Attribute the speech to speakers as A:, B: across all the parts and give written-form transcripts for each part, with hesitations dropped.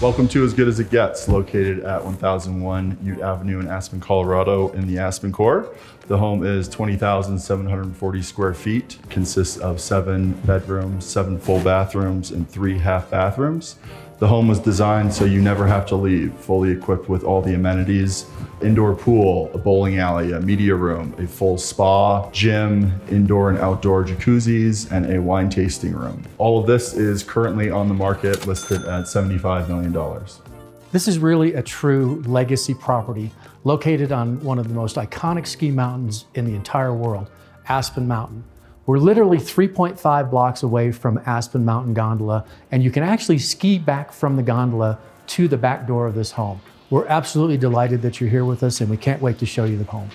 A: Welcome to As Good As It Gets, located at 1001 Ute Avenue in Aspen, Colorado in the Aspen core. The home is 20,740 square feet, consists of 7 bedrooms, 7 full bathrooms, and 3 half bathrooms. The home was designed so you never have to leave, fully equipped with all the amenities: indoor pool, a bowling alley, a media room, a full spa, gym, indoor and outdoor jacuzzis, and a wine tasting room. All of this is currently on the market, listed at $75 million.
B: This is really a true legacy property located on one of the most iconic ski mountains in the entire world, Aspen Mountain. We're literally 3.5 blocks away from Aspen Mountain Gondola, and you can actually ski back from the gondola to the back door of this home. We're absolutely delighted that you're here with us, and we can't wait to show you the home.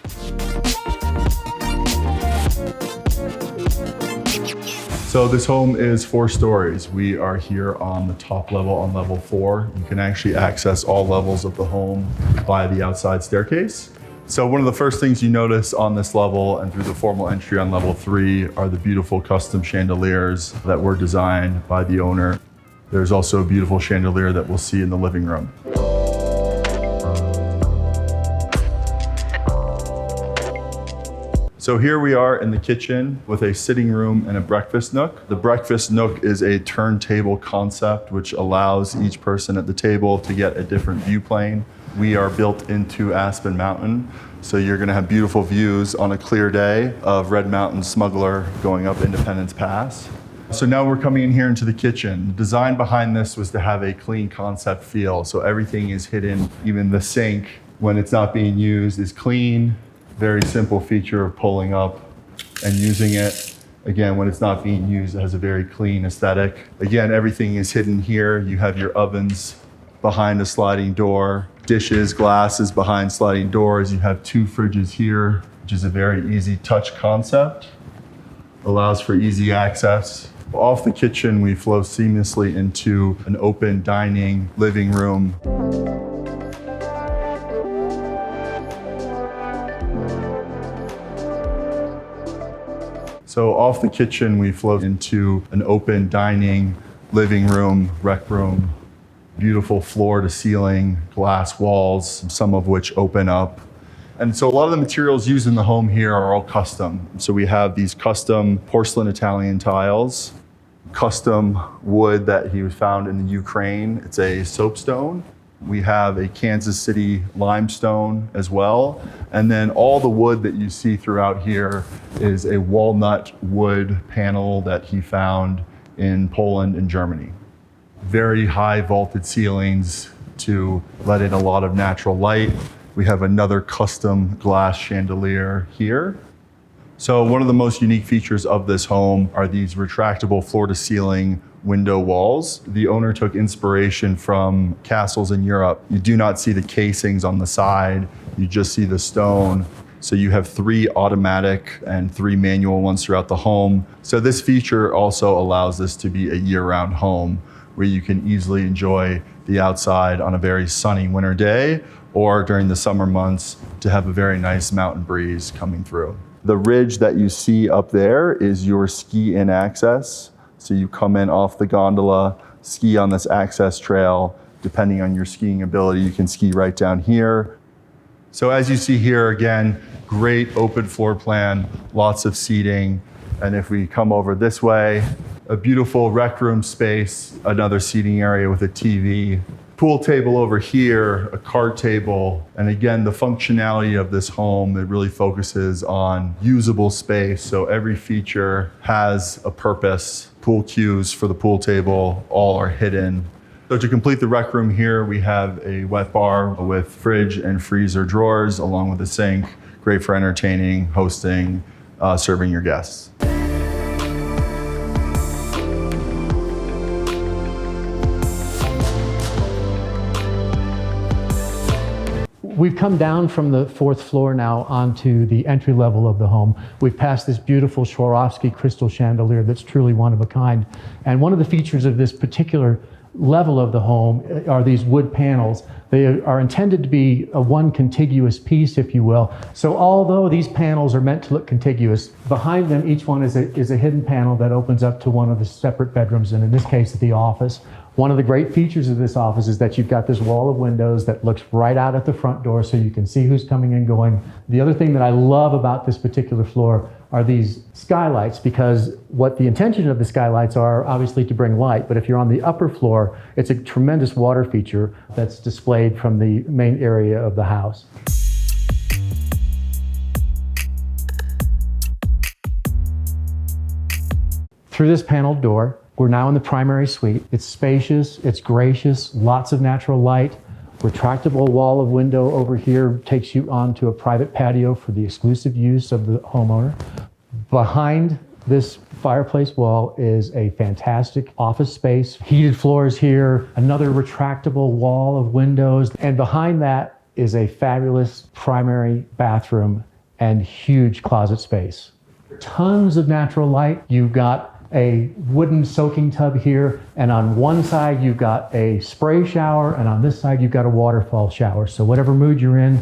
A: So this home is 4 stories. We are here on the top level, on level 4. You can actually access all levels of the home via the outside staircase. So one of the first things you notice on this level and through the formal entry on level 3 are the beautiful custom chandeliers that were designed by the owner. There's also a beautiful chandelier that we'll see in the living room. So here we are in the kitchen with a sitting room and a breakfast nook. The breakfast nook is a turntable concept which allows each person at the table to get a different view plane. We are built into Aspen Mountain, so you're going to have beautiful views on a clear day of Red Mountain Smuggler going up Independence Pass. So now we're coming in here into the kitchen. The design behind this was to have a clean concept feel, so everything is hidden. Even the sink, when it's not being used, is clean. Very simple feature of pulling up and using it. Again, when it's not being used, it has a very clean aesthetic. Again, everything is hidden here. You have your ovens behind a sliding door, dishes, glasses behind sliding doors. You have 2 fridges here, which is a very easy touch concept. Allows for easy access. Off the kitchen, we flow seamlessly into an open dining living room. So off the kitchen, we flow into an open dining living room, rec room. Beautiful floor to ceiling, glass walls, some of which open up. And so a lot of the materials used in the home here are all custom. So we have these custom porcelain Italian tiles, custom wood that he found in the Ukraine. It's a soapstone. We have a Kansas City limestone as well. And then all the wood that you see throughout here is a walnut wood panel that he found in Poland and Germany. Very high vaulted ceilings to let in a lot of natural light. We have another custom glass chandelier here. So one of the most unique features of this home are these retractable floor to ceiling window walls. The owner took inspiration from castles in Europe. You do not see the casings on the side, you just see the stone. So you have 3 automatic and 3 manual ones throughout the home. So this feature also allows this to be a year-round home where you can easily enjoy the outside on a very sunny winter day, or during the summer months to have a very nice mountain breeze coming through. The ridge that you see up there is your ski-in access. So you come in off the gondola, ski on this access trail. Depending on your skiing ability, you can ski right down here. So as you see here, again, great open floor plan, lots of seating. And if we come over this way, a beautiful rec room space, another seating area with a TV, pool table over here, a card table. And again, the functionality of this home, it really focuses on usable space. So every feature has a purpose. Pool cues for the pool table, all are hidden. So to complete the rec room here, we have a wet bar with fridge and freezer drawers, along with a sink. Great for entertaining, hosting, serving your guests.
B: We've come down from the 4th floor now onto the entry level of the home. We've passed this beautiful Swarovski crystal chandelier that's truly one of a kind. And one of the features of this particular level of the home are these wood panels. They are intended to be a one contiguous piece, if you will. So although these panels are meant to look contiguous, behind them each one is a hidden panel that opens up to one of the separate bedrooms, and in this case, the office. One of the great features of this office is that you've got this wall of windows that looks right out at the front door so you can see who's coming and going. The other thing that I love about this particular floor are these skylights, because what the intention of the skylights are obviously to bring light, but if you're on the upper floor, it's a tremendous water feature that's displayed from the main area of the house. Through this paneled door, we're now in the primary suite. It's spacious, it's gracious, lots of natural light. Retractable wall of window over here takes you onto a private patio for the exclusive use of the homeowner. Behind this fireplace wall is a fantastic office space. Heated floors here, another retractable wall of windows, and behind that is a fabulous primary bathroom and huge closet space. Tons of natural light. You've got a wooden soaking tub here, and on one side you've got a spray shower, and on this side you've got a waterfall shower. So whatever mood you're in,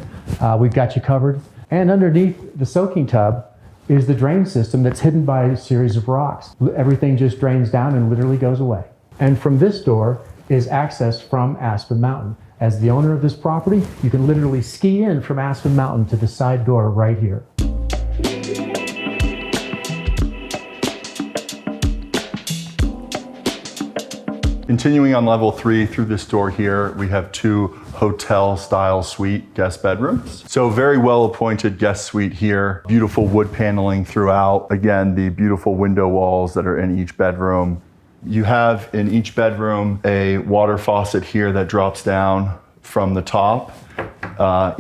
B: we've got you covered. And underneath the soaking tub is the drain system that's hidden by a series of rocks. Everything just drains down and literally goes away. And from this door is access from Aspen Mountain. As the owner of this property, you can literally ski in from Aspen Mountain to the side door right here.
A: Continuing on level 3 through this door here, we have 2 hotel-style suite guest bedrooms. So very well-appointed guest suite here. Beautiful wood paneling throughout. Again, the beautiful window walls that are in each bedroom. You have in each bedroom a water faucet here that drops down from the top.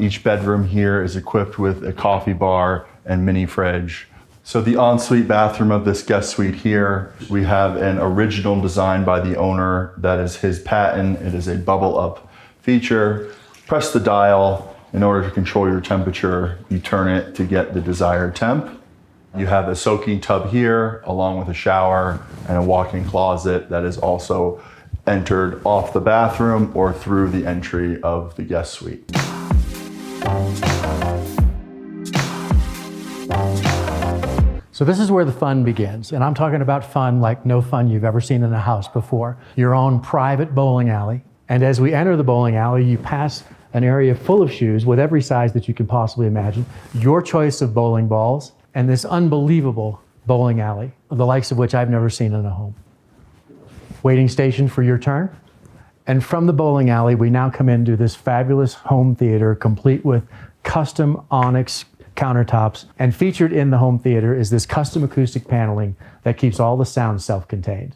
A: Each bedroom here is equipped with a coffee bar and mini fridge. So the ensuite bathroom of this guest suite here, we have an original design by the owner that is his patent. It is a bubble up feature. Press the dial in order to control your temperature. You turn it to get the desired temp. You have a soaking tub here along with a shower and a walk-in closet that is also entered off the bathroom or through the entry of the guest suite.
B: So this is where the fun begins, and I'm talking about fun like no fun you've ever seen in a house before. Your own private bowling alley, and as we enter the bowling alley, you pass an area full of shoes with every size that you can possibly imagine, your choice of bowling balls, and this unbelievable bowling alley, the likes of which I've never seen in a home. Waiting station for your turn, and from the bowling alley, we now come into this fabulous home theater complete with custom onyx countertops, and featured in the home theater is this custom acoustic paneling that keeps all the sound self-contained.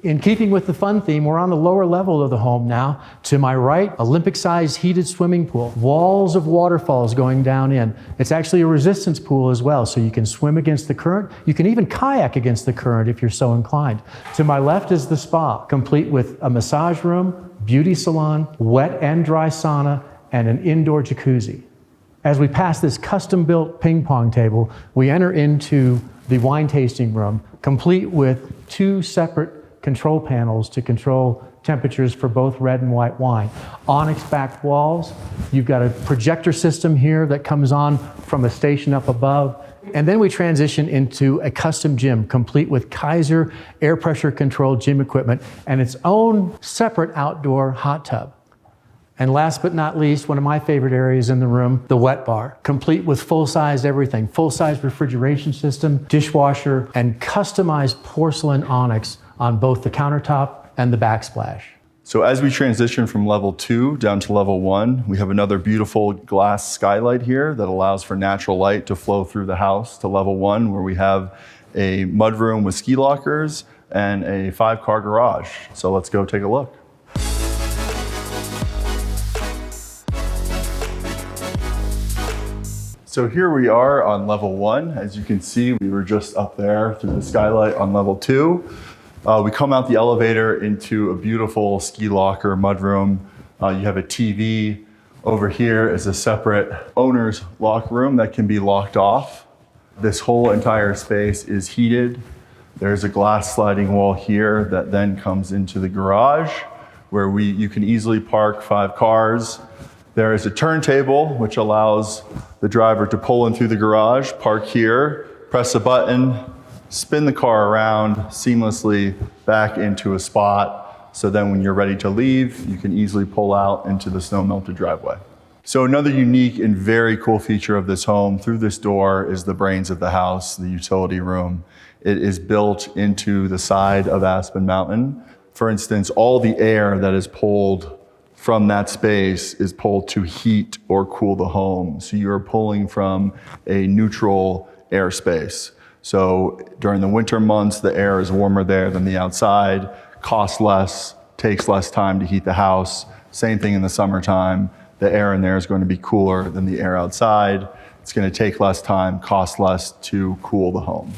B: In keeping with the fun theme, we're on the lower level of the home now. To my right, Olympic-sized heated swimming pool, walls of waterfalls going down in. It's actually a resistance pool as well, so you can swim against the current. You can even kayak against the current if you're so inclined. To my left is the spa, complete with a massage room, beauty salon, wet and dry sauna, and an indoor jacuzzi. As we pass this custom-built ping pong table, we enter into the wine tasting room, complete with 2 separate control panels to control temperatures for both red and white wine. Onyx-backed walls. You've got a projector system here that comes on from a station up above. And then we transition into a custom gym, complete with Kaiser air pressure controlled gym equipment and its own separate outdoor hot tub. And last but not least, one of my favorite areas in the room, the wet bar, complete with full-size everything, full-size refrigeration system, dishwasher, and customized porcelain onyx on both the countertop and the backsplash.
A: So as we transition from level 2 down to level 1, we have another beautiful glass skylight here that allows for natural light to flow through the house to level 1, where we have a mudroom with ski lockers and a 5-car garage. So let's go take a look. So here we are on level 1. As you can see, we were just up there through the skylight on level 2. We come out the elevator into a beautiful ski locker mudroom. You have a TV. Over here is a separate owner's locker room that can be locked off. This whole entire space is heated. There's a glass sliding wall here that then comes into the garage where you can easily park 5 cars. There is a turntable, which allows the driver to pull in through the garage, park here, press a button, spin the car around seamlessly back into a spot. So then when you're ready to leave, you can easily pull out into the snow-melted driveway. So another unique and very cool feature of this home, through this door is the brains of the house, the utility room. It is built into the side of Aspen Mountain. For instance, all the air that is pulled from that space is pulled to heat or cool the home. So you're pulling from a neutral airspace. So during the winter months, the air is warmer there than the outside, costs less, takes less time to heat the house. Same thing in the summertime. The air in there is going to be cooler than the air outside. It's going to take less time, cost less to cool the home.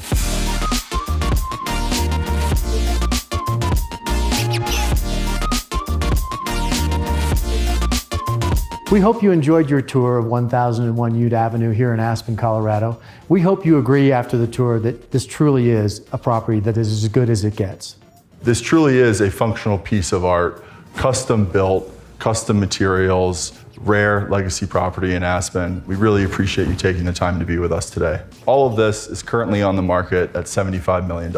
B: We hope you enjoyed your tour of 1001 Ute Avenue here in Aspen, Colorado. We hope you agree after the tour that this truly is a property that is as good as it gets.
A: This truly is a functional piece of art, custom built, custom materials, rare legacy property in Aspen. We really appreciate you taking the time to be with us today. All of this is currently on the market at $75 million.